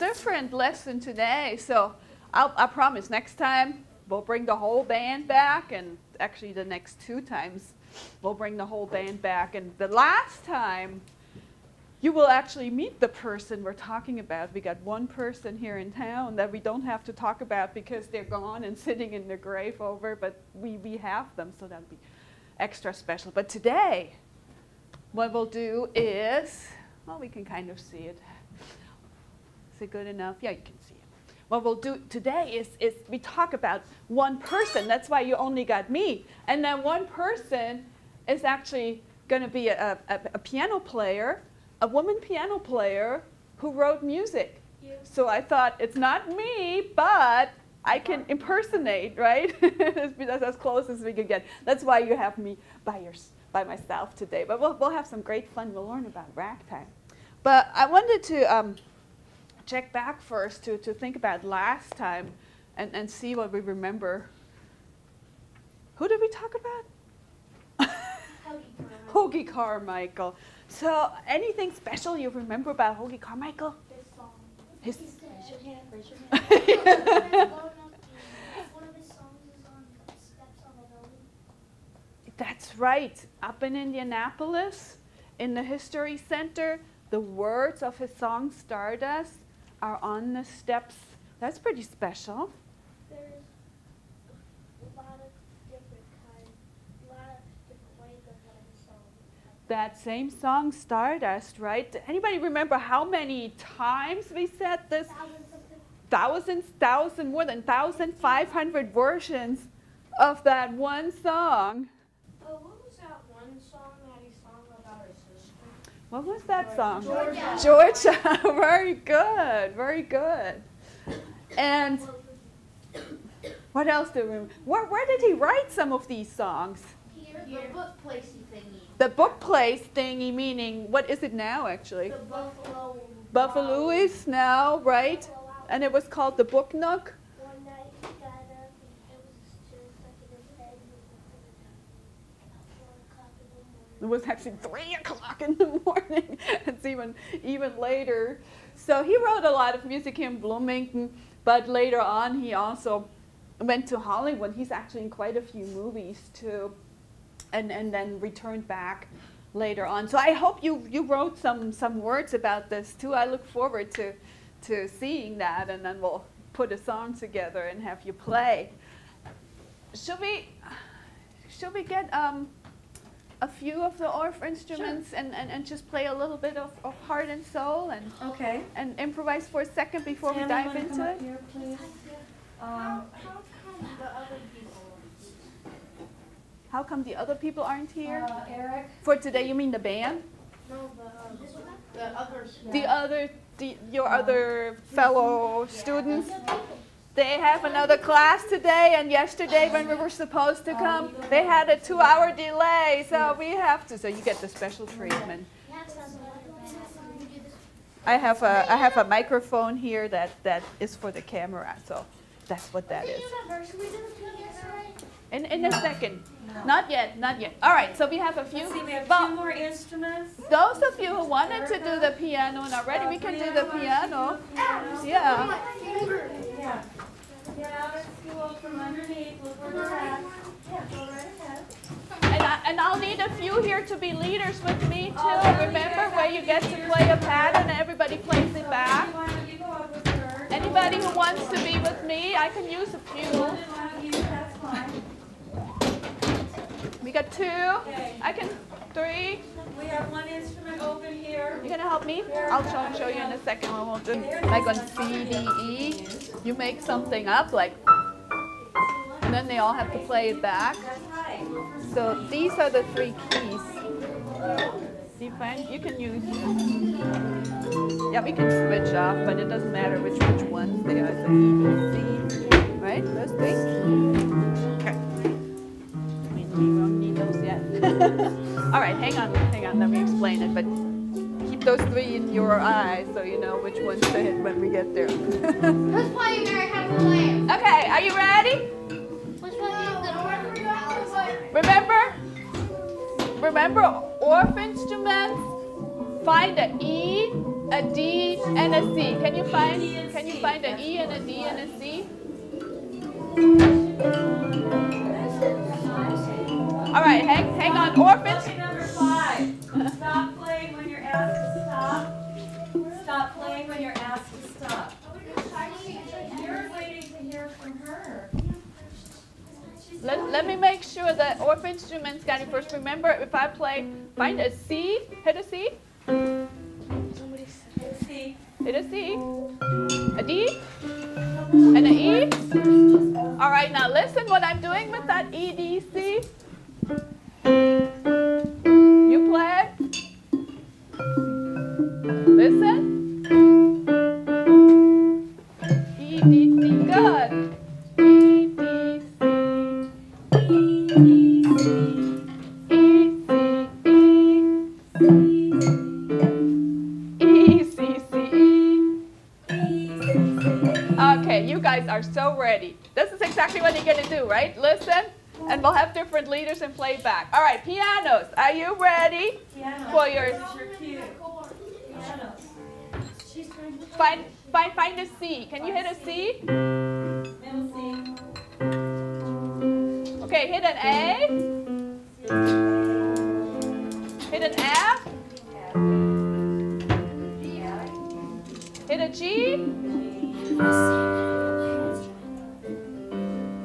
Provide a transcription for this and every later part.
different lesson today. So I promise next time we'll bring the whole band back, and actually the next 2 times we'll bring the whole band back. And the last time you will actually meet the person we're talking about. We got one person here in town that we don't have to talk about because they're gone and sitting in their grave over, but we have them, so that'll be extra special. But today, what we'll do is, well, we can kind of see it. Is it good enough? Yeah, you can see it. What we'll do today is we talk about one person. That's why you only got me. And then one person is actually going to be a piano player, a woman piano player who wrote music. You. So I thought, it's not me, but I can impersonate, right? That's as close as we could get. That's why you have me by myself today. But we'll have some great fun. We'll learn about ragtime. But I wanted to check back first to think about last time and see what we remember. Who did we talk about? Hoagy Carmichael. So anything special you remember about Hoagy Carmichael? His song. His Raise your hand, raise your hand. One of his songs is on Steps on the Building. That's right. Up in Indianapolis, in the History Center, the words of his song Stardust are on the steps. That's pretty special. There's a lot of different kinds, a lot of different ways of what his song is. That same song, Stardust, right? Anybody remember how many times we said this? More than 1,500 versions of that one song. Oh, what was that one song that he sung about his sister? What was that song? Georgia. Georgia. Very good. Very good. And what else do we remember? Where did he write some of these songs? Here, the book placey thingy. The book place thingy, meaning, what is it now, actually? The Buffalo. Buffalo is now, right? And it was called the Book Nook. One night he got up and it was just like in his head. It was actually 3 o'clock in the morning. It's even later. So he wrote a lot of music here in Bloomington, but later on he also went to Hollywood. He's actually in quite a few movies too, and then returned back later on. So I hope you wrote some words about this too. I look forward to seeing that, and then we'll put a song together and have you play. Should we get a few of the Orff instruments, sure, and just play a little bit of Heart and Soul and okay, and improvise for a second before we dive into come it? Up here, please. How come the other people aren't here? How come the other people aren't here? Eric. For today, you mean the band? No, the others. Your other fellow students? They have another class today, and yesterday when we were supposed to come, they had a 2-hour delay, so we have to. So you get the special treatment. I have a microphone here that is for the camera, so that's what that is. In a second. Not yet, not yet. All right, so we have a few. Let's see, we have well, 2 more instruments. those of you who wanted to do the piano and already, we can do the piano. Yeah. Yeah. Get out of school from underneath. Look where they're at. Yeah, go right ahead. And I'll need a few here to be leaders with me too. Remember where you get to play a pattern and everybody plays it back? Anybody who wants to be with me, I can use a few. We got 2. I can 3. We have 1 instrument open here. You gonna help me? I'll show you in a second when we'll do like on C, D, E. You make something up like, and then they all have to play it back. So these are the 3 keys. See, fine? You can use. Yeah, we can switch off, but it doesn't matter which ones they are. So E, B, C, right? Those 3. Okay. We don't need those yet. All right, hang on. Let me explain it. But keep those 3 in your eyes so you know which ones to hit when we get there. Let's play American Flame. Okay, are you ready? Let's play Remember Orff instruments? Find the E a D, and a C. Can you find an E and a D and a C? All right, hang on, orphans. Okay, number 5. Stop playing when you're asked to stop. Stop playing when you're asked to stop. You're waiting to hear from her. Let me make sure that orphan instruments got it first. Remember, if I play, find a C, hit a C. C. Hit a C, a D, and an E. All right, now listen what I'm doing with that E, D, C. You play. Listen. E, D, C, good. E, D, C. Okay, you guys are so ready. This is exactly what you're going to do, right? Listen, and we'll have different leaders and play back. All right, pianos, are you ready for your... Pianos. Find a C. Can you hit a C? Middle C. Okay, hit an A. Hit an F. Hit a G.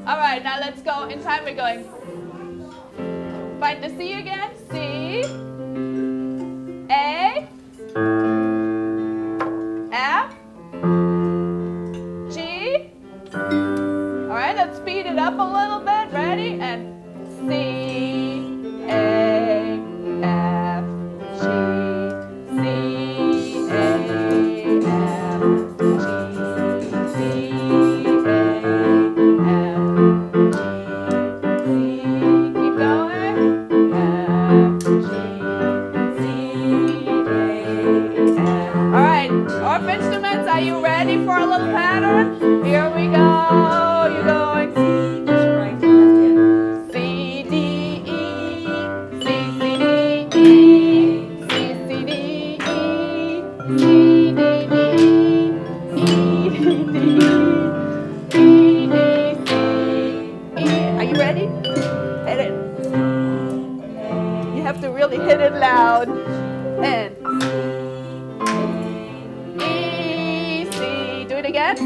All right, now let's go. In time we're going. Find the C again. C. A. F. G. All right, let's speed it up a little bit. Ready? And C, A, F, G, C, A, F, G, C, A, F, G, C. Keep going. F, G, C, A, F. All right, orphan instruments, are you ready for a little pattern? Here we go. You're going. C, D, E, C, C, D, E, C, C, D, E, C, D, D, E, D, D, E, D, C, E. Are you ready? Hit it. You have to really hit it loud. And E, C. Do it again.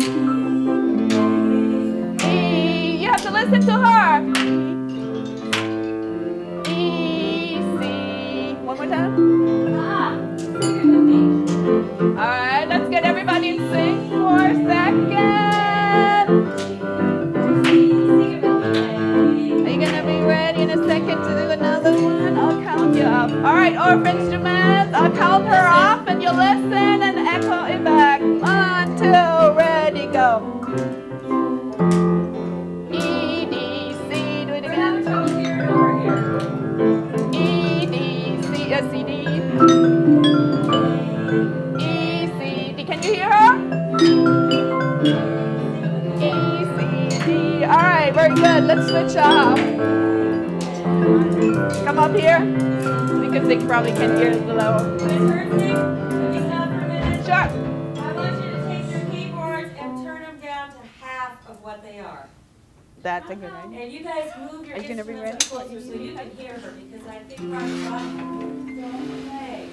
You have to listen to her. E, C. One more time. All right, let's get everybody in sync for a second. Are you going to be ready in a second to do another one? I'll count you up. All right, orphan instruments, I'll count her off and you listen and echo it back. 1, 2, ready, go. C, D. E, C, D. Can you hear her? E, C, D. All right, very good. Let's switch up. Come up here because they probably can't hear below. Sure. I want you to take your keyboards and turn them down to half of what they are. That's a good idea. And you guys move your instruments closer so you can hear her because I think probably don't play.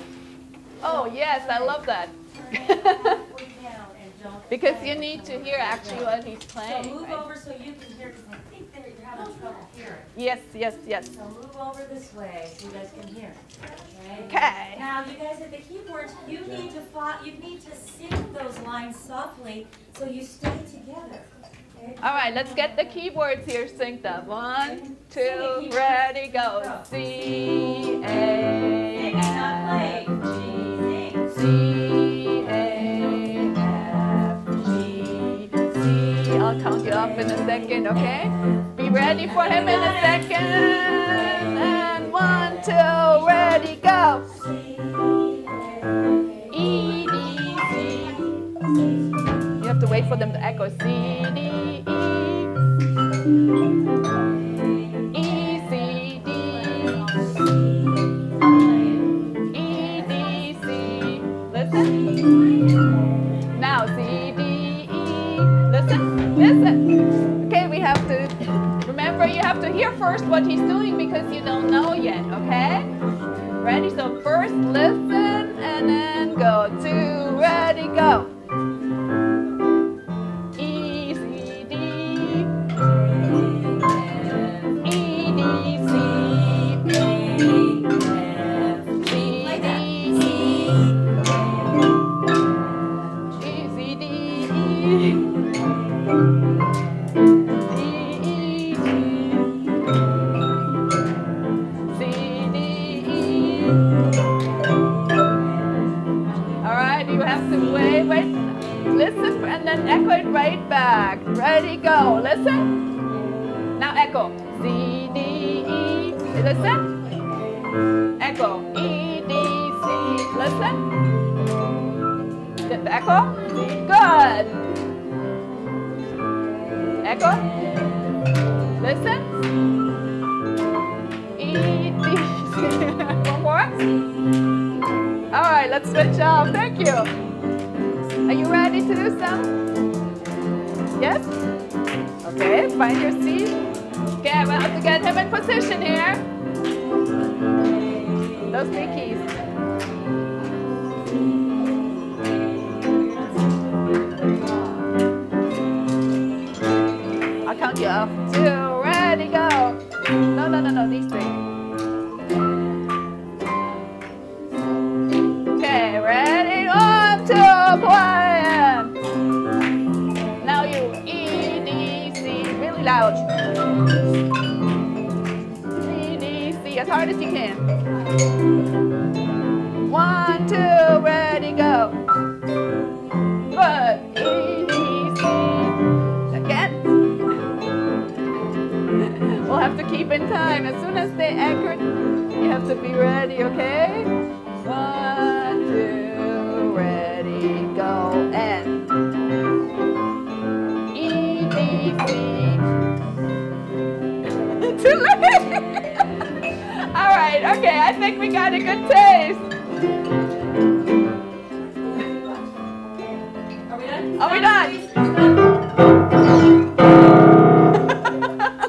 Oh, yes, I love that. Because you need to hear actually what he's playing. So move right? over so you can hear because I think that you're having trouble hearing. Yes, yes, yes. So move over this way so you guys can hear. Okay. Now you guys at the keyboards, you need to sing those lines softly so you stay together. Okay? All right, let's get the keyboards here synced up. 1, 2, ready, go. C, A, F, G, C, A, F, G, C. I'll count you up in a second, okay? Be ready for him in a second. And 1, 2, ready, go. E, D, C. You have to wait for them to echo. C, D, E, C, D, E, D, C. Listen. Listen. Okay, we have to, remember you have to hear first what he's doing because you don't know yet, okay? Ready? So first listen and then go. 2, ready, go. E, C, D. E, D, C. Listen and then echo it right back. Ready, go. Listen. Now echo. C, D, E. Listen. Echo. E, D, C. Listen. Get the echo. Good. Echo. Listen. E, D, C. One more. All right, let's switch off. Thank you. Are you ready to do some? Yes? Okay, find your seat. Okay, I have to get him in position here. Those 3 keys. I'll count you off. 2, ready, go. No, these 3. Okay, ready? 1, 2, quiet. Now you E, D, C, really loud. E, D, C, as hard as you can. 1, 2, ready, go. Good. E, D, C. Again. We'll have to keep in time. As soon as they anchor, you have to be ready, okay? 1, 2, ready, go, and E, D, C. Too late! All right, okay, I think we got a good taste. Are we done?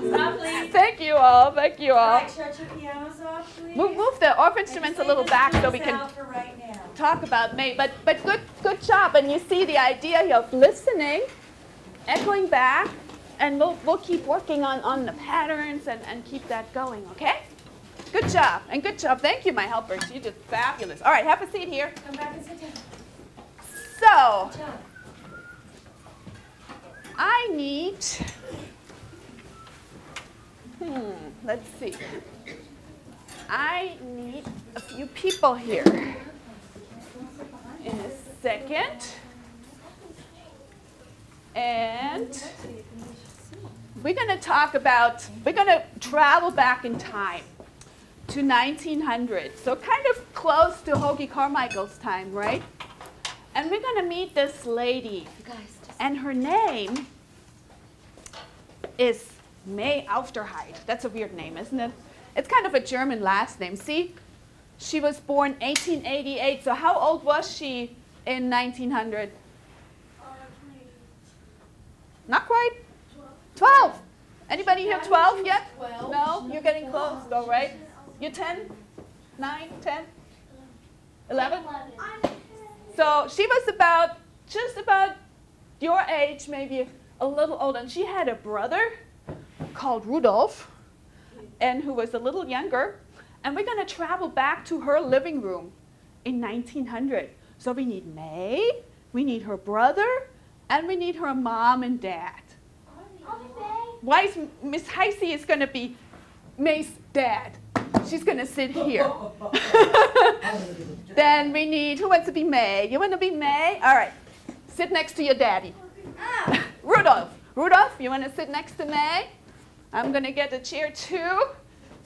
Stop, please. Thank you all, thank you all. Shut your pianos off, please. Move the off instruments a little back so we can For right now. talk about May, but good job. And you see the idea here of listening, echoing back, and we'll keep working on the patterns and keep that going, okay? Good job, and good job. Thank you, my helpers. You did fabulous. All right, have a seat here. Come back and sit down. So, Good job. I need, let's see. I need a few people here. In a second. And we're going to talk about, we're going to travel back in time to 1900. So kind of close to Hoagie Carmichael's time, right? And we're going to meet this lady. And her name is May Aufderheide. That's a weird name, isn't it? It's kind of a German last name. See, she was born 1888. So how old was she in 1900? Not quite? 12. Anybody here 12 yet? 12. No? You're getting close though, right? You're 10? 9? 10? 11? So she was just about your age, maybe a little older. And she had a brother called Rudolf, and who was a little younger. And we're going to travel back to her living room in 1900. So we need May, we need her brother, and we need her mom and dad. Why is Miss Heisey is going to be May's dad? She's going to sit here. Then we need, who wants to be May? You want to be May? All right. Sit next to your daddy. Rudolph. Rudolph, you want to sit next to May? I'm going to get a chair too.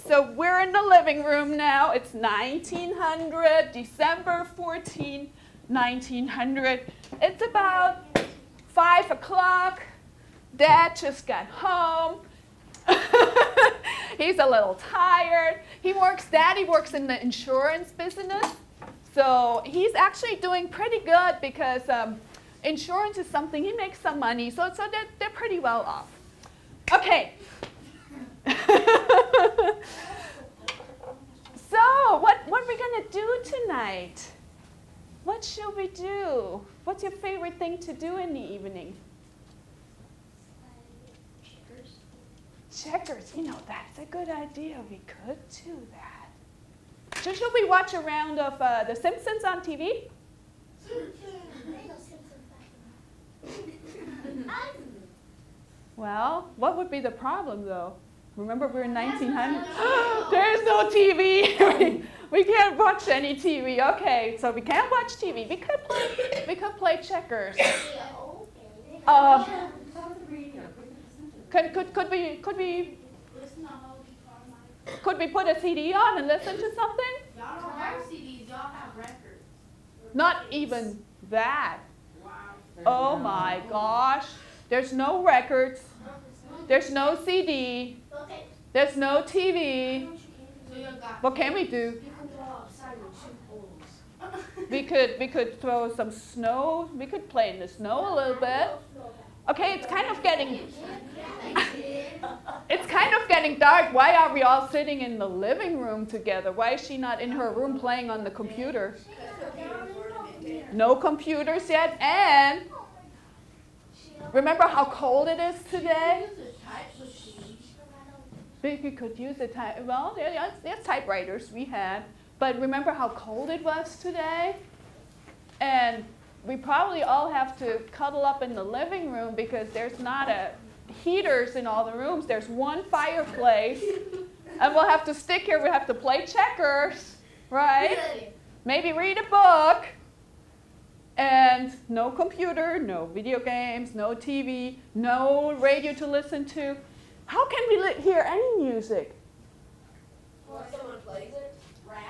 So we're in the living room now. It's 1900, December 14, 1900. It's about 5 o'clock. Dad just got home. He's a little tired. Daddy works in the insurance business. So he's actually doing pretty good because insurance is something, he makes some money, so they're pretty well off. Okay. So, what are we going to do tonight? What should we do? What's your favorite thing to do in the evening? Checkers. Checkers. You know, that's a good idea. We could do that. So should we watch a round of The Simpsons on TV? Well, what would be the problem, though? Remember, we're in 1900. There's no TV. We can't watch any TV. Okay, so we can't watch TV. We could play checkers. Could we put a CD on and listen to something? Y'all don't have CDs, y'all have records. Not even that. Wow. Oh my gosh. There's no records. There's no CD. There's no TV. So you got What can we do? you can go outside with 2 poles. We could throw some snow. We could play in the snow a little bit. Okay, it's kind of getting dark. Why are we all sitting in the living room together? Why is she not in her room playing on the computer? No computers yet. And remember how cold it is today? We could use a type. Well, there's typewriters we had. But remember how cold it was today? And we probably all have to cuddle up in the living room because there's not heaters in all the rooms. There's one fireplace. And we'll have to stick here. We'll have to play checkers, right? Maybe read a book. And no computer, no video games, no TV, no radio to listen to. How can we hear any music? Someone plays it.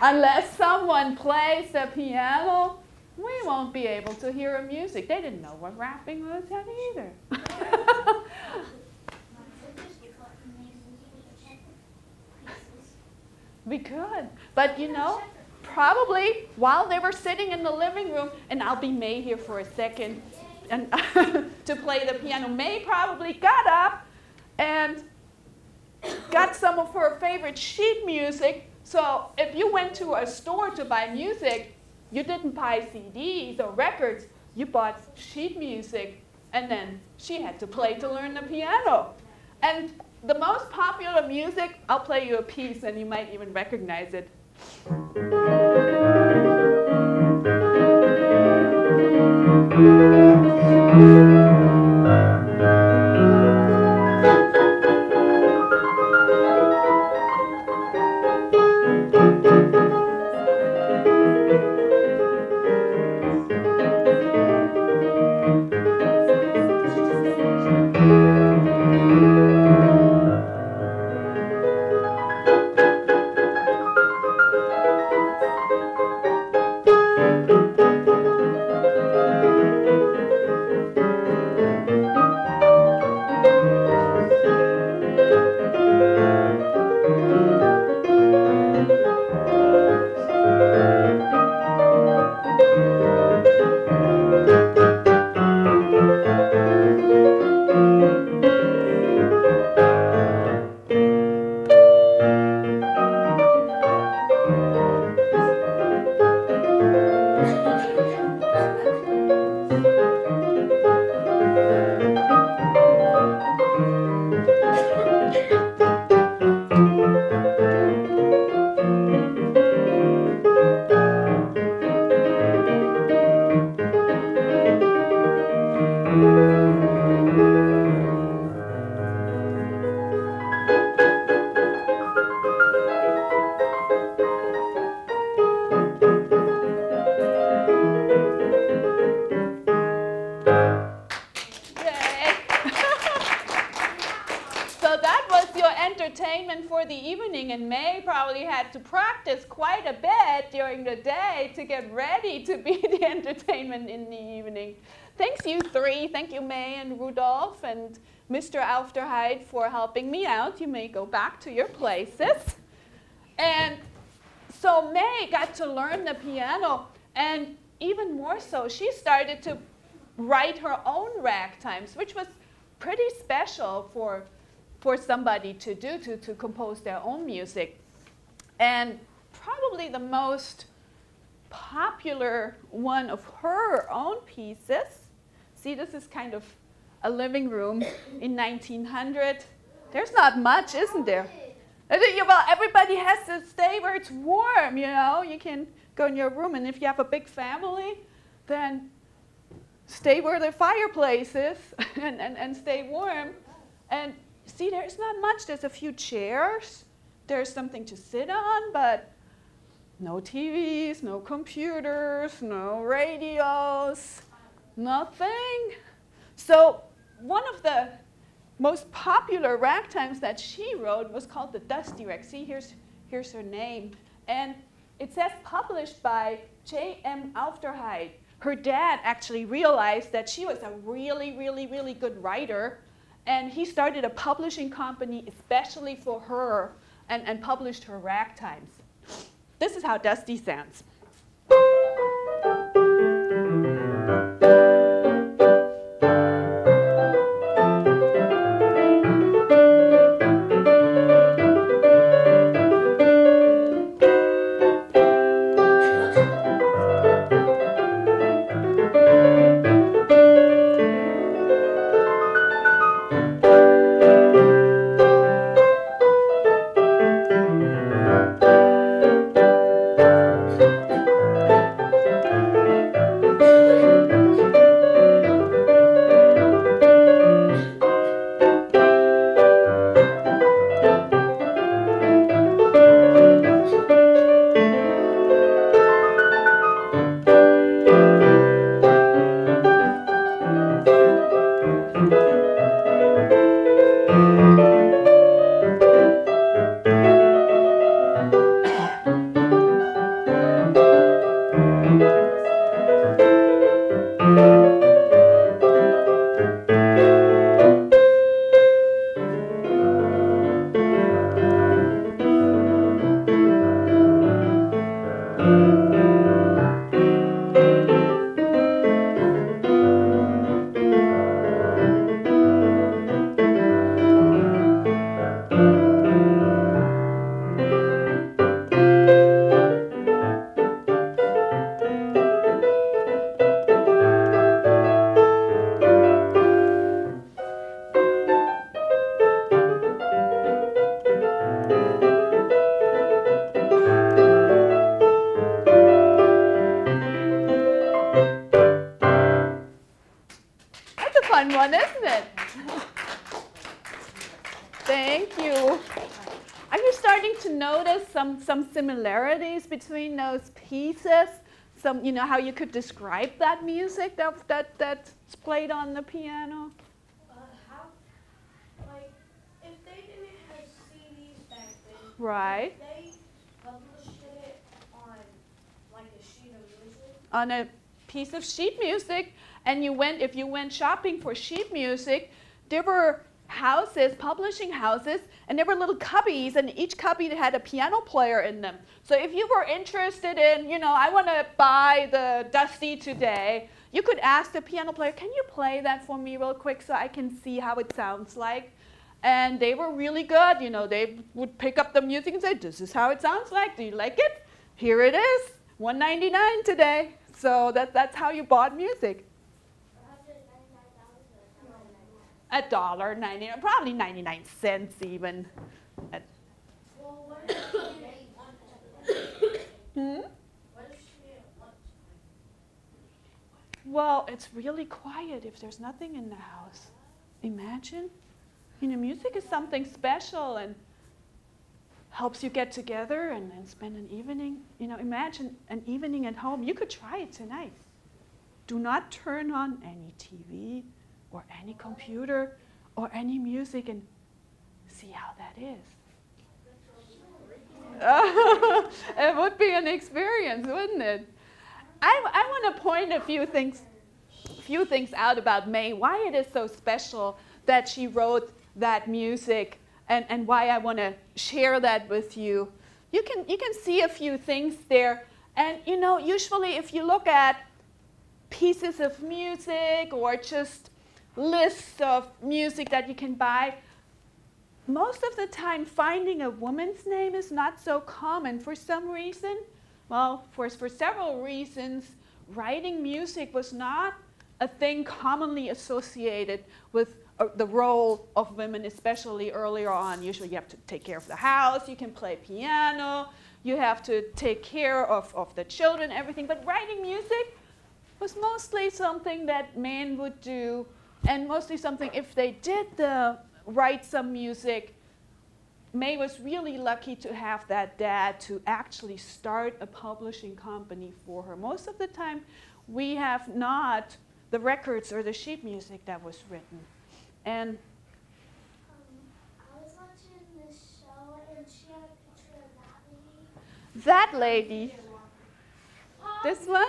Unless someone plays the piano, we won't be able to hear music. They didn't know what rapping was yet either. We could. But you know, probably while they were sitting in the living room, and I'll be May here for a second, and to play the piano, May probably got up and got some of her favorite sheet music. So if you went to a store to buy music, you didn't buy CDs or records, you bought sheet music, and then she had to play to learn the piano. And the most popular music, I'll play you a piece and you might even recognize it. For the evening, and May probably had to practice quite a bit during the day to get ready to be the entertainment in the evening. Thanks you three. Thank you, May and Rudolph and Mr. Aufderheide for helping me out. You may go back to your places. And so May got to learn the piano, and even more so, she started to write her own ragtimes, which was pretty special for somebody to do, to compose their own music. And probably the most popular one of her own pieces, see, this is kind of a living room in 1900. There's not much, isn't there? Well, everybody has to stay where it's warm, you know. You can go in your room, and if you have a big family, then stay where the fireplace is and stay warm. And see, there's not much. There's a few chairs. There's something to sit on, but no TVs, no computers, no radios, nothing. So one of the most popular ragtimes that she wrote was called the Dusty Rag. See, here's her name. And it says published by J.M. Aufderheide. Her dad actually realized that she was a really, really, really good writer, and he started a publishing company especially for her and published her ragtimes. This is how Dusty sounds. One, isn't it? Thank you. Are you starting to notice some similarities between those pieces? Some, you know, how you could describe that music that's played on the piano? How, like, if they didn't have CDs back then, Right. they published it on, like, a sheet of music? On a piece of sheet music. And if you went shopping for sheet music, there were houses, publishing houses, and there were little cubbies, and each cubby had a piano player in them. So if you were interested in, you know, I want to buy the Dusty today, you could ask the piano player, can you play that for me real quick so I can see how it sounds like? And they were really good. You know, they would pick up the music and say, this is how it sounds like. Do you like it? Here it is, $1.99 today. So that's how you bought music. $1.99, probably 99 cents even. Well, what if she didn't want to? What if she didn't want to? Well, it's really quiet if there's nothing in the house. Imagine. You know, music is something special and helps you get together and spend an evening. You know, imagine an evening at home. You could try it tonight. Do not turn on any TV or any computer or any music and see how that is. It would be an experience, wouldn't it? I want to point a few things out about May, why it is so special that she wrote that music and why I want to share that with you. You can see a few things there. And you know, usually if you look at pieces of music or just lists of music that you can buy. Most of the time, finding a woman's name is not so common for some reason. Well, for several reasons, writing music was not a thing commonly associated with the role of women, especially earlier on. Usually you have to take care of the house, you can play piano, you have to take care of the children, everything. But writing music was mostly something that men would do, and mostly something, if they did write some music, May was really lucky to have that dad to actually start a publishing company for her. Most of the time, we have not the records or the sheet music that was written. And I was watching this show and she had a picture of that lady. that lady, this one?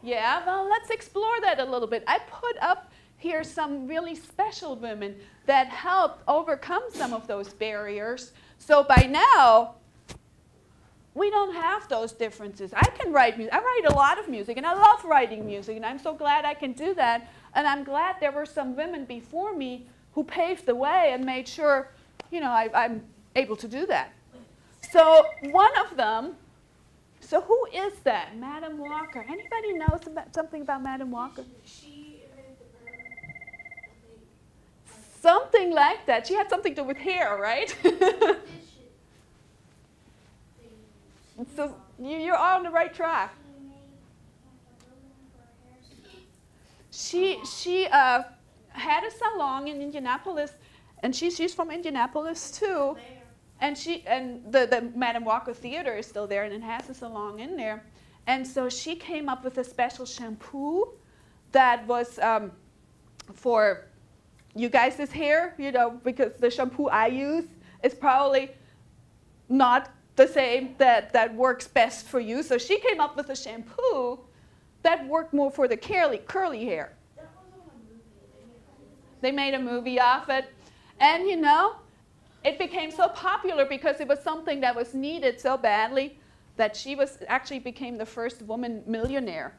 Yeah, well, let's explore that a little bit. I put up here some really special women that helped overcome some of those barriers. So by now, we don't have those differences. I can write music. I write a lot of music, and I love writing music, and I'm so glad I can do that. And I'm glad there were some women before me who paved the way and made sure, you know, I'm able to do that. So one of them, so who is that? Madam Walker. Anybody knows something about Madam Walker? She invented the bird. Something like that. She had something to do with hair, right? So you're on the right track. She had a salon in Indianapolis, and she's from Indianapolis too. And the Madam Walker Theater is still there, and it has a salon in there. And so she came up with a special shampoo that was for you guys' hair, you know, because the shampoo I use is probably not the same that works best for you. So she came up with a shampoo that worked more for the curly hair. They made a movie of it. And you know, it became so popular because it was something that was needed so badly that she actually became the first woman millionaire,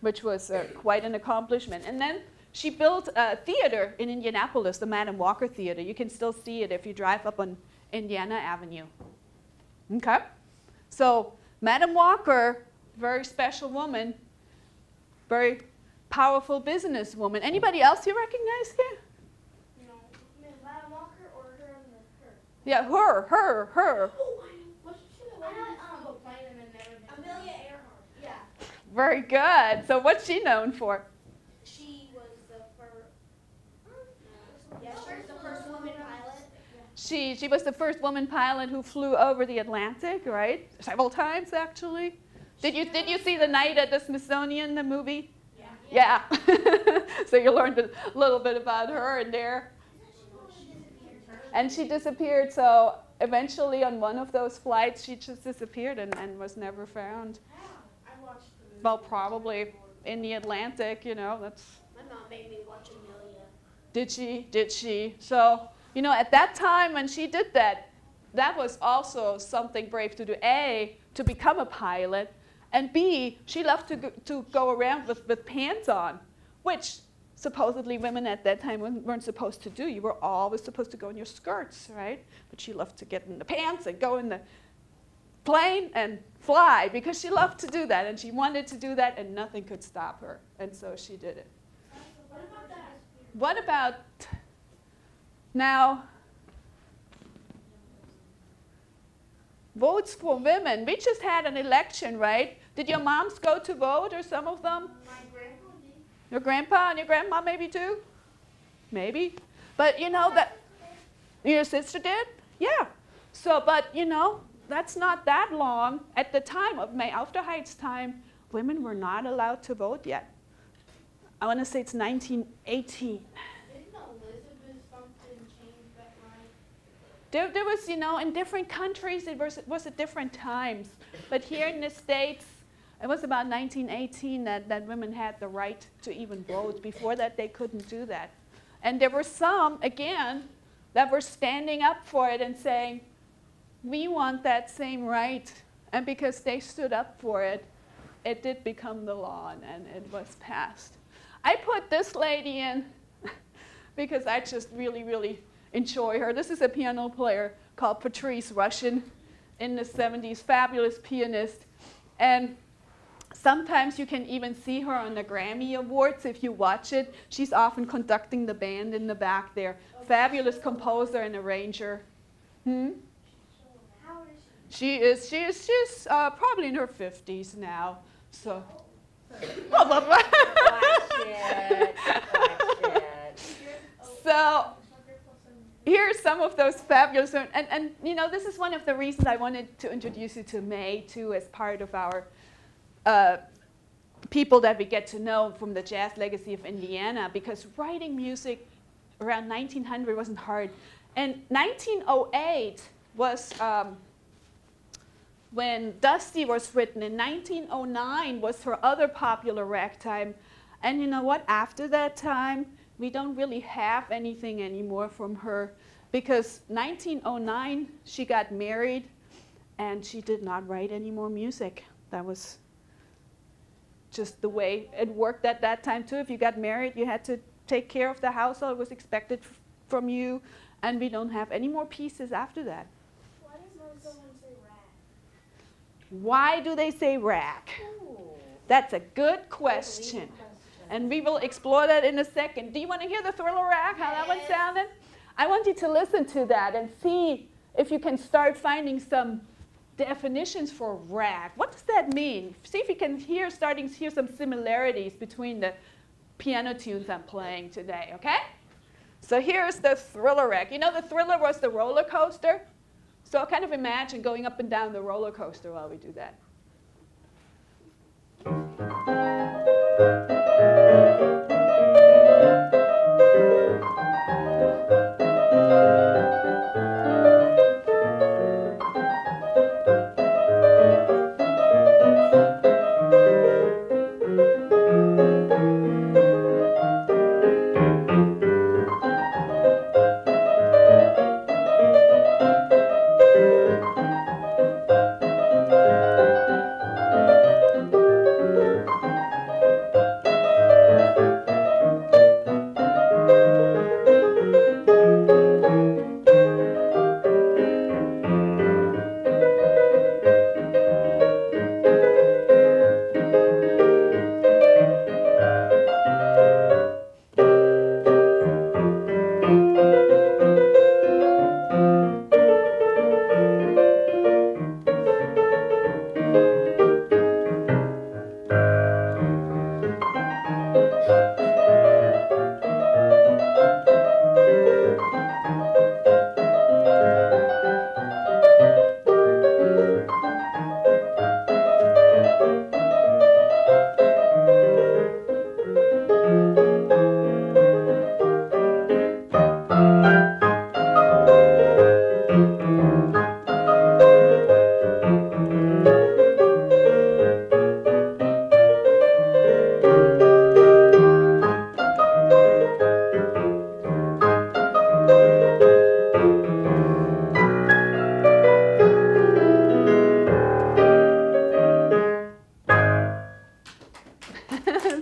which was quite an accomplishment. And then she built a theater in Indianapolis, the Madam Walker Theater. You can still see it if you drive up on Indiana Avenue. Okay? So Madam Walker, very special woman, very powerful businesswoman. Anybody else you recognize here? No, Madam Walker or her and her. Yeah, her. Oh, what's she the lady who's playing them and everything? Amelia Earhart. Yeah. Very good. So what's she known for? She was the first. Yeah, she was the first woman pilot. She was the first woman pilot who flew over the Atlantic, right? Several times, actually. Did you see The Night at the Smithsonian, the movie? Yeah. So you learned a little bit about her in there. And she disappeared, so eventually on one of those flights, she just disappeared and was never found. I watched the movie. Well, probably in the Atlantic, you know, that's... My mom made me watch Amelia. Did she? Did she? So, you know, at that time when she did that, that was also something brave to do. A, to become a pilot, and B, she loved to go around with pants on, which supposedly women at that time weren't supposed to do. You were always supposed to go in your skirts, right? But she loved to get in the pants and go in the plane and fly because she loved to do that, and she wanted to do that, and nothing could stop her. And so she did it. What about that? What about now? Votes for women. We just had an election, right? Did your moms go to vote, or some of them? My grandpa did. Your grandpa and your grandma maybe too? Maybe. But you know that your sister did? Yeah. So, but you know, that's not that long. At the time of May Aufderheit's time, women were not allowed to vote yet. I want to say it's 1918. Didn't Elizabeth something change that right? There was, you know, in different countries, it was at different times. But here in the States, it was about 1918 that women had the right to even vote. Before that, they couldn't do that. And there were some, again, that were standing up for it and saying, we want that same right. And because they stood up for it, it did become the law, and it was passed. I put this lady in because I just really, really enjoy her. This is a piano player called Patrice Rushen in the 70s, fabulous pianist. And sometimes you can even see her on the Grammy Awards if you watch it. She's often conducting the band in the back there. Fabulous composer and arranger. How old is she? She's probably in her 50s now. So. Watch it. So here's some of those fabulous, and you know, this is one of the reasons I wanted to introduce you to May too, as part of our people that we get to know from the jazz legacy of Indiana, because writing music around 1900 wasn't hard. And 1908 was when Dusty was written. In 1909 was her other popular ragtime. And you know what? After that time, we don't really have anything anymore from her, because 1909 she got married and she did not write any more music. That was just the way it worked at that time too. If you got married, you had to take care of the household. It was expected from you, and we don't have any more pieces after that. Why does someone say rat? Why do they say rag? That's a good question. And we will explore that in a second. Do you want to hear the Thriller rag, how that one sounded? I want you to listen to that and see if you can start finding some definitions for rag. What does that mean? See if you can hear some similarities between the piano tunes I'm playing today, okay? So here's the Thriller rag. You know, the Thriller was the roller coaster. So kind of imagine going up and down the roller coaster while we do that.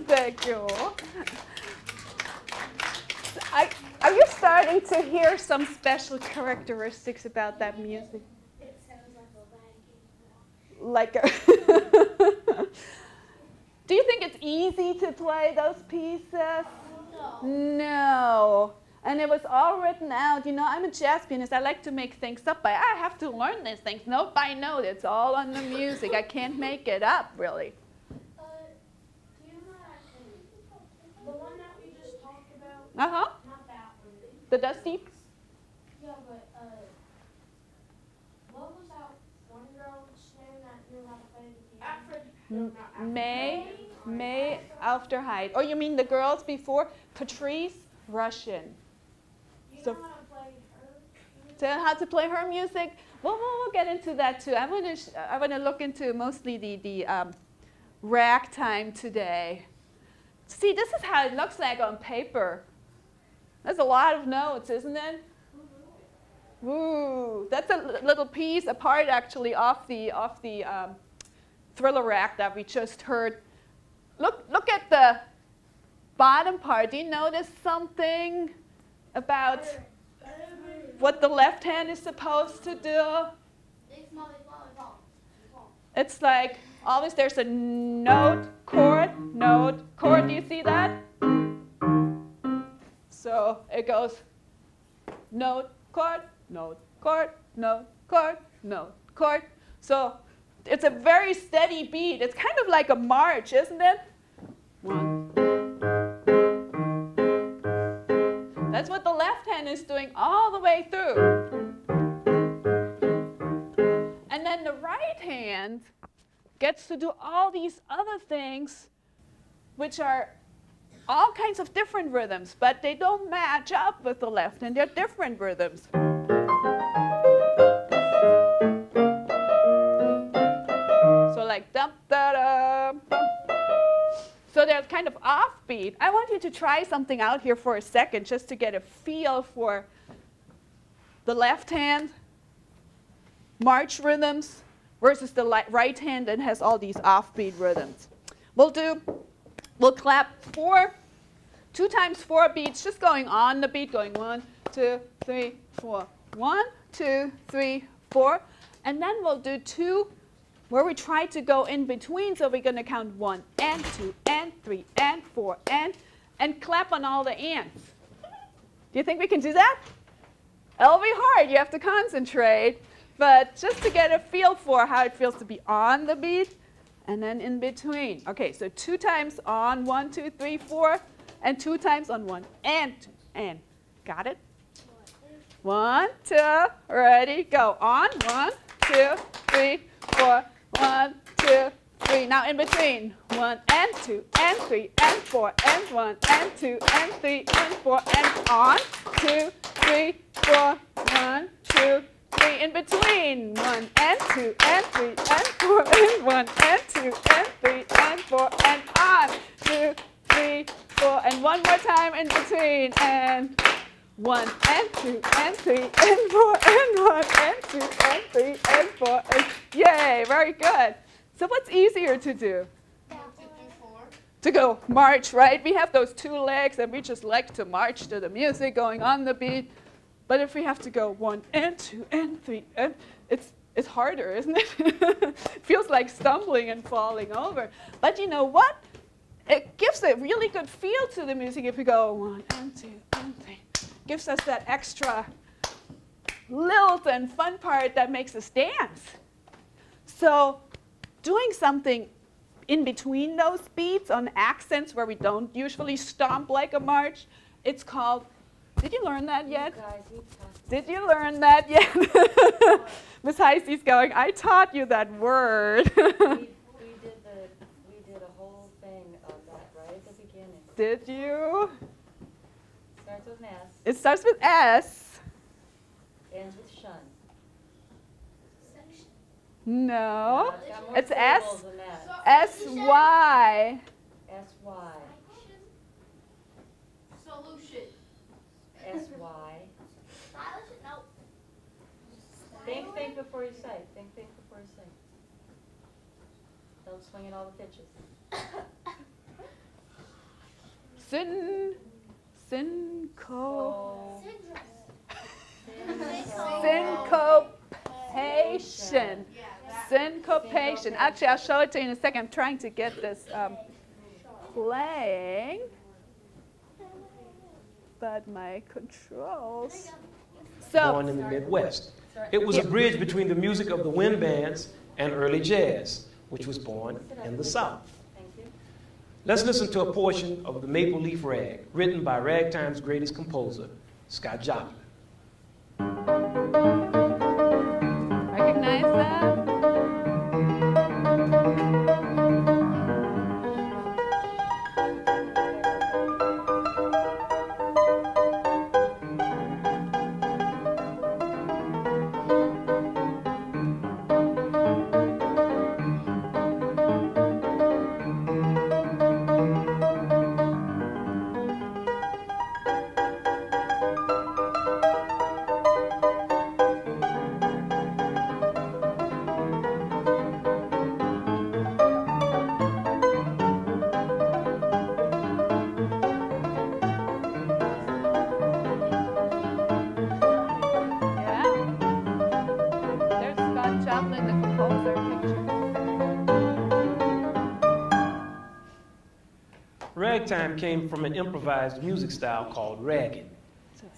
Thank you. Are you starting to hear some special characteristics about that music? It sounds like a wagon. Like do you think it's easy to play those pieces? No. No. And it was all written out. You know, I'm a jazz pianist. I like to make things up. I have to learn these things note by note. It's all on the music. I can't make it up, really. Do you know actually the one that we just talked about? Uh-huh. Not that one. The Dusty? Yeah, but what was that one girl's name that knew how to play the piano? May Aufderheit. Oh, you mean the girls before? Patrice Rushen. You So- know how to play her? So how to play her music? Well, we'll get into that too. I want to look into mostly the ragtime today. See, this is how it looks like on paper. That's a lot of notes, isn't it? Ooh, that's a little piece, a part actually of the Thriller act that we just heard. Look at the bottom part. Do you notice something about what the left hand is supposed to do? It's like always there's a note, chord. Do you see that? So it goes note, chord, note, chord, note, chord, note, chord. So it's a very steady beat. It's kind of like a march, isn't it? 1. That's what the left hand is doing all the way through. And then the right hand gets to do all these other things, which are all kinds of different rhythms, but they don't match up with the left hand. They're different rhythms. So like dum da da. So they're kind of offbeat. I want you to try something out here for a second just to get a feel for the left hand march rhythms versus the right hand that has all these offbeat rhythms. We'll clap 2 times 4 beats, just going on the beat, going 1, 2, 3, 4. 1, 2, 3, 4. And then we'll do 2 where we try to go in between. So we're going to count 1 and 2 and 3 and 4 and clap on all the ands. Do you think we can do that? It'll be hard. You have to concentrate. But just to get a feel for how it feels to be on the beat and then in between. Okay, so 2 times on 1, 2, 3, 4, and 2 times on 1 and 2 and. Got it? 1, 2, ready, go. On 1, 2, 3, 4. 1, 2, 3. Now in between. 1 and 2 and 3 and 4 and 1 and 2 and 3 and 4 and on. 2, 3, 4. 1, 2, 3. In between. 1 and 2 and 3 and 4 and 1 and 2 and 3 and 4 and on. 2, 3, 4. And one more time in between. And 1 and 2 and 3 and 4 and 1 and 2 and 3 and 4 and yay, very good. So what's easier to do? To go march, right? We have those 2 legs and we just like to march to the music going on the beat. But if we have to go 1 and 2 and 3 and it's harder, isn't it? It feels like stumbling and falling over. But you know what? It gives a really good feel to the music if we go 1 and 2 and 3. Gives us that extra lilt and fun part that makes us dance. So doing something in between those beats on accents where we don't usually stomp like a march, it's called, did you learn that yet? Did you learn that yet? Miss Heisey's going, I taught you that word. We did a whole thing of that right at the beginning. Did you? Starts with an S. It starts with S. Ends with shun. No. It's got more It's S. syllables than that. S-Y. S-Y. Solution. S-Y. No. Think before you say. Think before you say. Don't swing at all the pitches. Syncopation. Syncopation. Actually, I'll show it to you in a second. I'm trying to get this playing, but my controls. Born So, in the Midwest. It was a bridge between the music of the wind bands and early jazz, which was born in the South. Thank you. Let's listen to a portion of The Maple Leaf Rag, written by ragtime's greatest composer, Scott Joplin. recognize that? ragtime came from an improvised music style called ragging.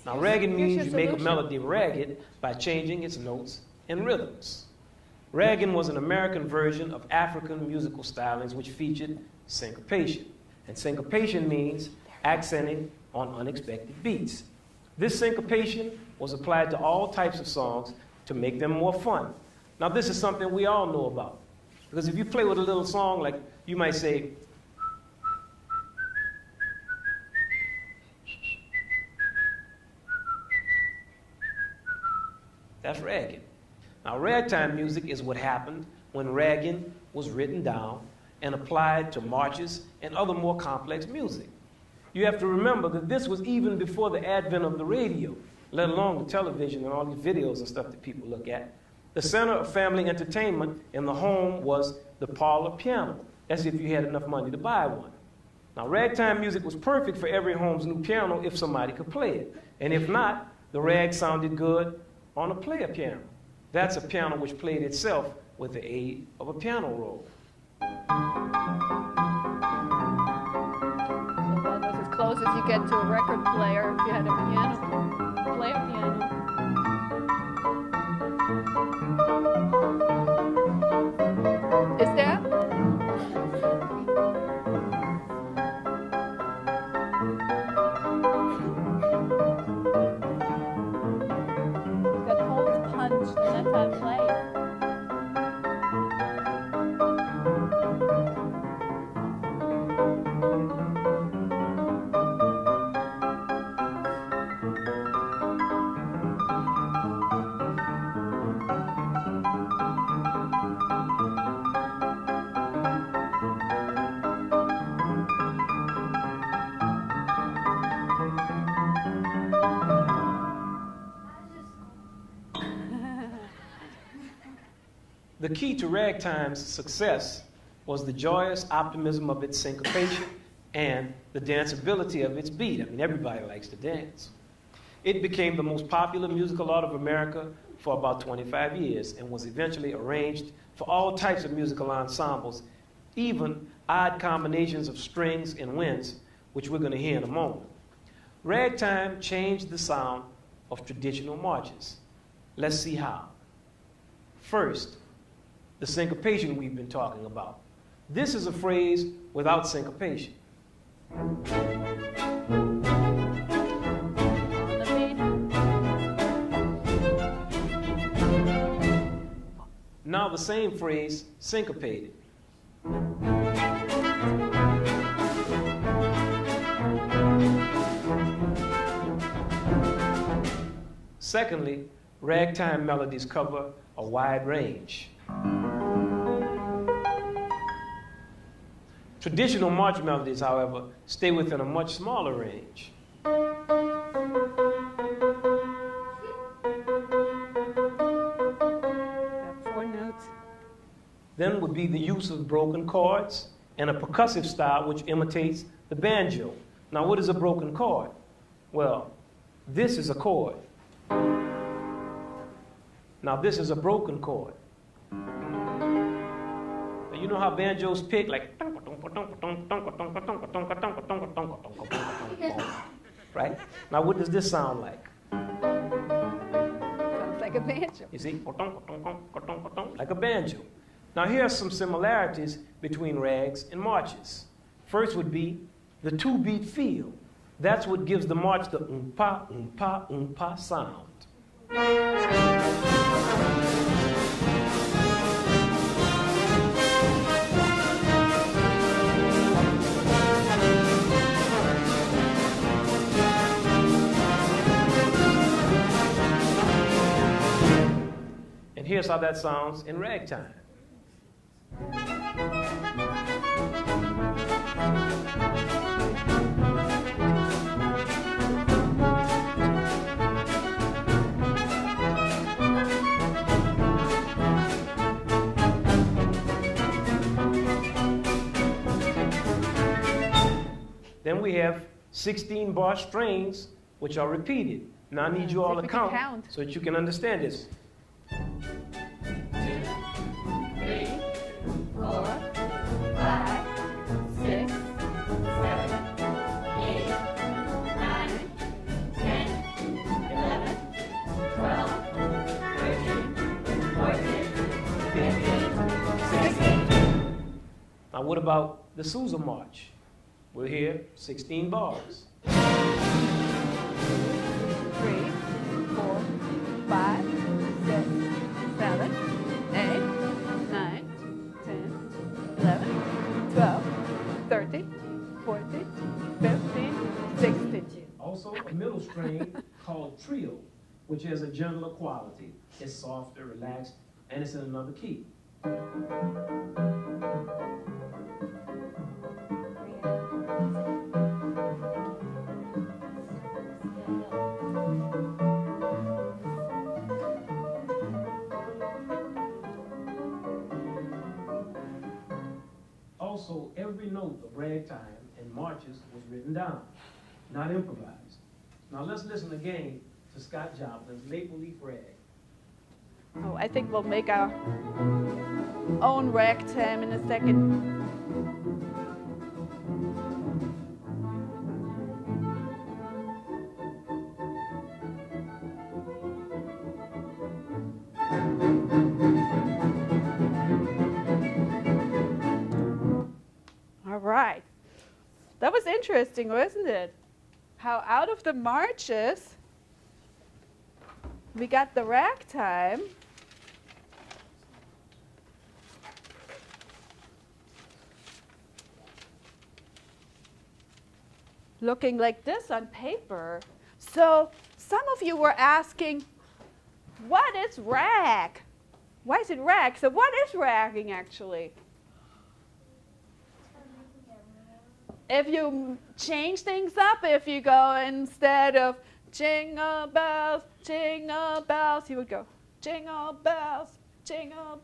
Now, ragging means you make a melody ragged by changing its notes and rhythms. Ragging was an American version of African musical stylings which featured syncopation. And syncopation means accenting on unexpected beats. This syncopation was applied to all types of songs to make them more fun. Now, this is something we all know about. Because if you play with a little song, like you might say, that's ragging. Now, ragtime music is what happened when ragging was written down and applied to marches and other more complex music. You have to remember that this was even before the advent of the radio, let alone the television and all these videos and stuff that people look at. The center of family entertainment in the home was the parlor piano, as if you had enough money to buy one. Now, ragtime music was perfect for every home's new piano if somebody could play it. And if not, the rag sounded good on a player piano. That's a piano which played itself with the aid of a piano roll. So that was as close as you get to a record player if you had a piano, play a piano. Is there? Got holes punched, and that's how to play it. The key to ragtime's success was the joyous optimism of its syncopation and the danceability of its beat. I mean, everybody likes to dance. It became the most popular musical art of America for about 25 years and was eventually arranged for all types of musical ensembles, even odd combinations of strings and winds, which we're going to hear in a moment. Ragtime changed the sound of traditional marches. Let's see how. First, the syncopation we've been talking about. This is a phrase without syncopation. On the beat. Now the same phrase syncopated. Secondly, ragtime melodies cover a wide range. Traditional march melodies, however, stay within a much smaller range. Got 4 notes. Then would be the use of broken chords and a percussive style which imitates the banjo. Now, what is a broken chord? Well, this is a chord. Now, this is a broken chord. Now, you know how banjos pick, like, right? Now, what does this sound like? Sounds like a banjo. You see? Like a banjo. Now, here are some similarities between rags and marches. First would be the 2-beat feel. That's what gives the march the oompa, oompa, oompa sound. And here's how that sounds in ragtime. Then we have 16-bar strains, which are repeated. Now I need you all to count so that you can understand this. 2, 3, 4, 5, 6, 7, Now what about the Sousa March? We're here, 16 bars. 3, 4, 5, 6, 7, 8, 9, 10, 11, 12, 13, 14, 15, 16. Also a middle strain called trio, which has a gentler quality. It's softer, relaxed, and it's in another key. Also, every note of ragtime and marches was written down, not improvised. Now let's listen again to Scott Joplin's Maple Leaf Rag. Oh, I think we'll make our own ragtime in a second. All right. That was interesting, wasn't it? How out of the marches, we got the ragtime. Looking like this on paper. So some of you were asking, what is rag? Why is it rag? So what is ragging actually? If you change things up, if you go instead of jingle bells, you would go jingle bells, jingle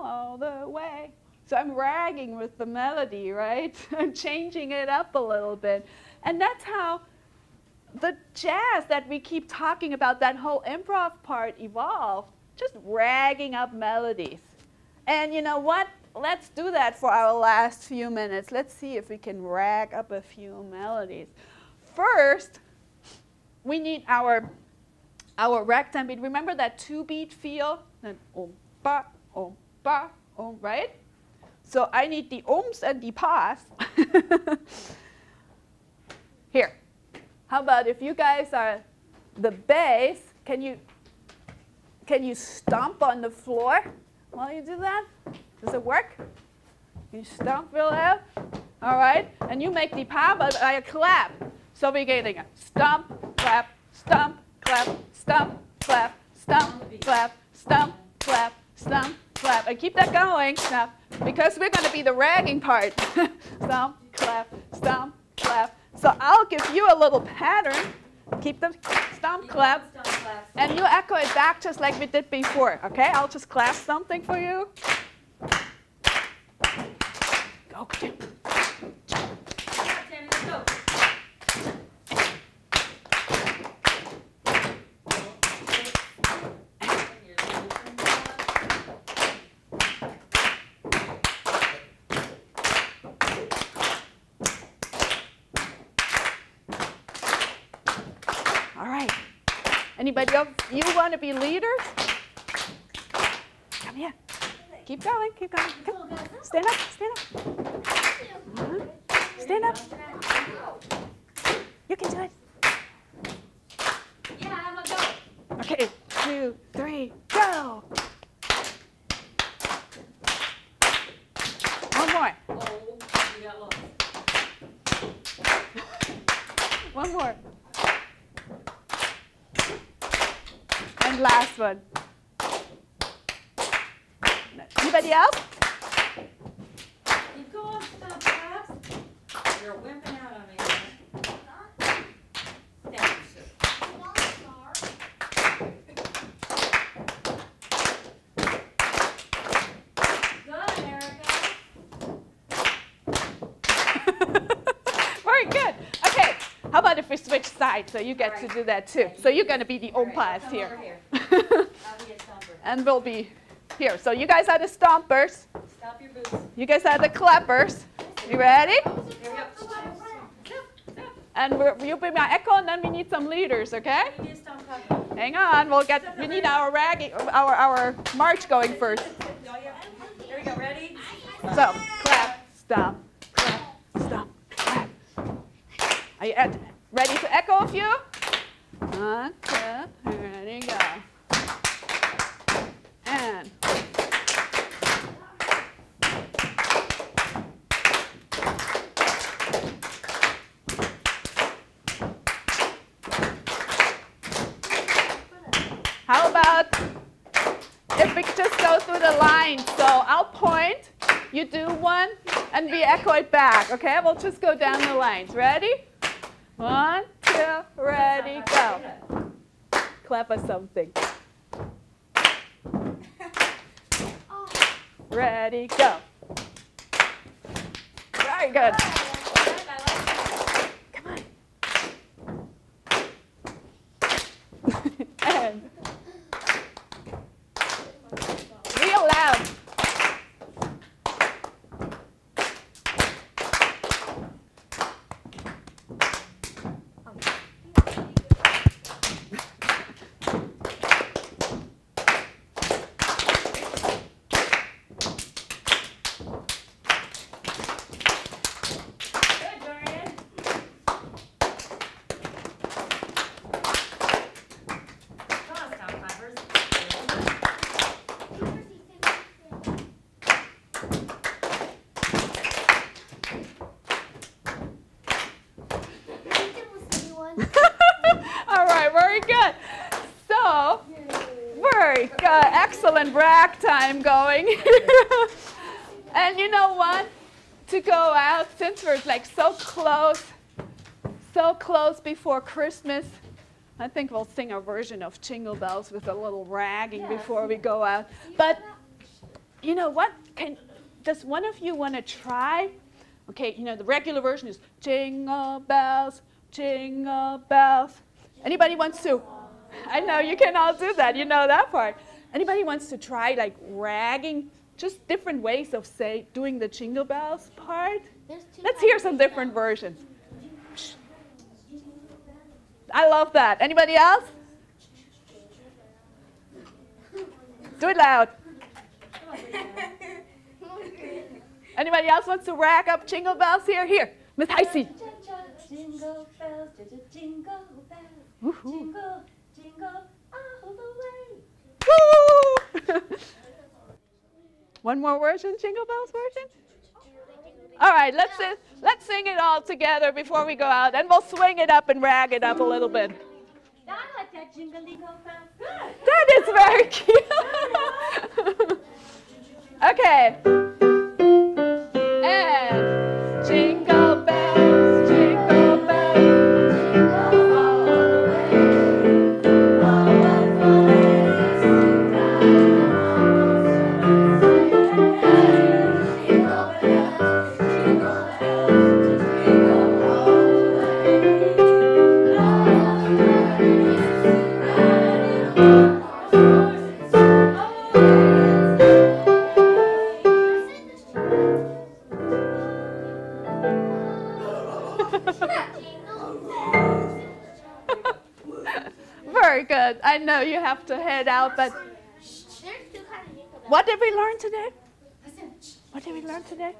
all the way. So I'm ragging with the melody, right? I'm changing it up a little bit. And that's how the jazz that we keep talking about, that whole improv part evolved, just ragging up melodies. And you know what? Let's do that for our last few minutes. Let's see if we can rag up a few melodies. First, we need our ragtime beat. Remember that 2-beat feel? Then ba, right? So I need the ohms and the pas. Here. How about if you guys are the bass, can you stomp on the floor while you do that? Does it work? You stomp real loud? All right. And you make the pa, but I clap. So we're getting a stomp, clap, stomp, clap, stomp, clap, stomp, clap, stomp, clap, stomp, clap. And keep that going now, because we're going to be the ragging part. Stomp, clap, stomp, clap. So I'll give you a little pattern. Keep the stomp, clap. And you echo it back just like we did before. Okay? I'll just clap something for you. Go, Jim. All right. Anybody else? You want to be leaders? Come here. Keep going, keep going. Come. Stand up, stand up. Stand up. You can do it. Yeah, I'm gonna go. Okay, 2, 3, go. One more. Oh, you got lost. One more. And last one. Anybody else? Keep going, stop, claps. You're wimping out on me. Thank you, sir. Good, Erica. Very good. Okay, how about if we switch sides so you get to do that too? So you're going to be the ompas Come here. over here. I'll be a stomper. And we'll be here. So you guys are the stompers. Stop your boots. You guys are the clappers. You ready? Here we go. And you'll be my echo, and then we need some leaders, okay? You need a stomp clap. Hang on, we need our ragging, our march going first. Here we go, ready? So, clap, stomp, clap, stomp, clap. Are you ready to echo a few? 1, 2, ready, go. And how about if we just go through the line? So I'll point, you do one, and we echo it back, okay? We'll just go down the lines. Ready? 1, 2, ready, go. Clap us something. Ready, go. Very good. Come on. And real loud. All right, very good. So, very good. Excellent ragtime going. And you know what? To go out, since we're like so close before Christmas, I think we'll sing a version of Jingle Bells with a little ragging before we go out. But you know what? Does one of you want to try? Okay, you know, the regular version is Jingle Bells, Jingle Bells. Anybody wants to? I know you can all do that. You know that part. Anybody wants to try like ragging? Just different ways of doing the Jingle Bells part. Let's hear some different versions. I love that. Anybody else? Do it loud. Anybody else wants to rag up Jingle Bells here? Here, Miss Heisey. Jingle bells, jingle bells, Woohoo. jingle, jingle all the way. Woo! One more version, Jingle Bells version? All right, let's sing it all together before we go out, and we'll swing it up and rag it up a little bit. I like that jingling bells. Good. That is very cute. Okay. And jingle bells, jingle bells, jingle all the way. Oh, what fun it is to ride on a jingle bells, jingle bells, jingle all the way. Oh, what fun it is to ride on horses Very good. I know you have to head out, but what did we learn today? What did we learn today?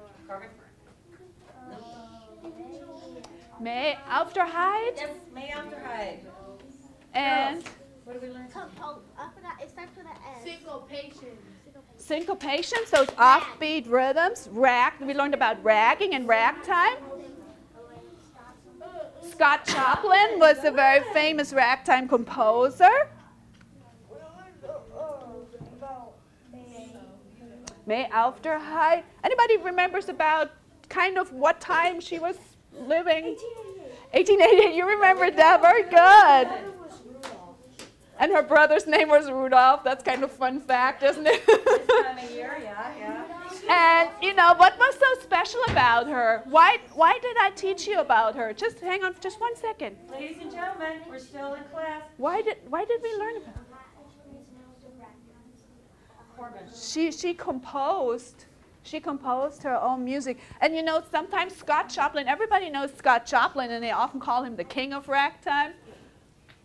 May after Hyde Yes, May after Hyde. and What did we learn? It starts with an S. syncopation, so it's offbeat rhythms. We learned about ragging and ragtime. Scott Joplin was a very famous ragtime composer. May after Hyde. Anybody remembers about kind of what time she was living? 1888. You remember that? Very good. And her brother's name was Rudolph. That's kind of fun fact, isn't it? This time of year, yeah. And you know, what was so special about her? Why did I teach you about her? Just hang on just 1 second. Ladies and gentlemen, we're still in class. Why did we learn about her? She composed her own music. And you know, sometimes Scott Joplin, everybody knows Scott Joplin, and they often call him the king of ragtime.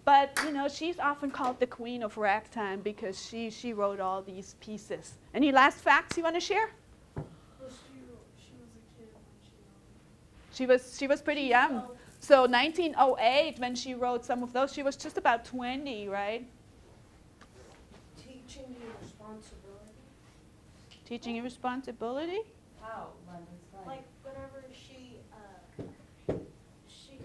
But you know, she's often called the queen of ragtime because she wrote all these pieces. Any last facts you want to share? She was pretty young. So 1908, when she wrote some of those, she was just about 20, right? Teaching you responsibility. Teaching you responsibility? How? London, explain. Like whenever she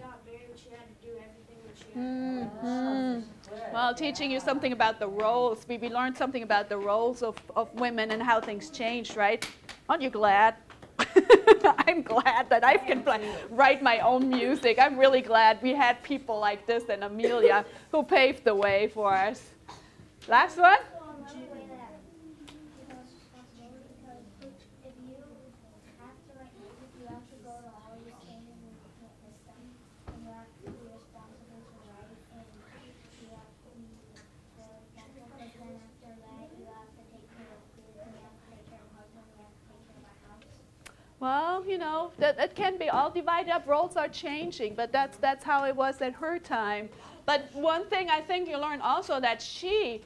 got married, she had to do everything that she had to do. Good. Well, teaching you something about the roles. We learned something about the roles of women and how things changed, right? Aren't you glad? I'm glad that I can write my own music. I'm really glad we had people like this and Amelia who paved the way for us. Last one? Well, you know, that can be all divided up. Roles are changing, but that's how it was at her time. But one thing I think you learn also that she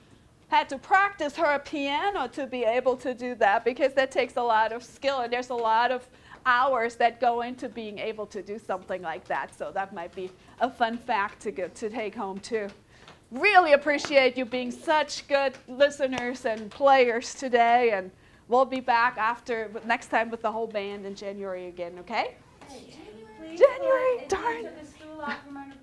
had to practice her piano to be able to do that, because that takes a lot of skill, and there's a lot of hours that go into being able to do something like that. So that might be a fun fact to take home too. Really appreciate you being such good listeners and players today, and we'll be back next time with the whole band in January again, okay? Please January, put darn. the stool out from under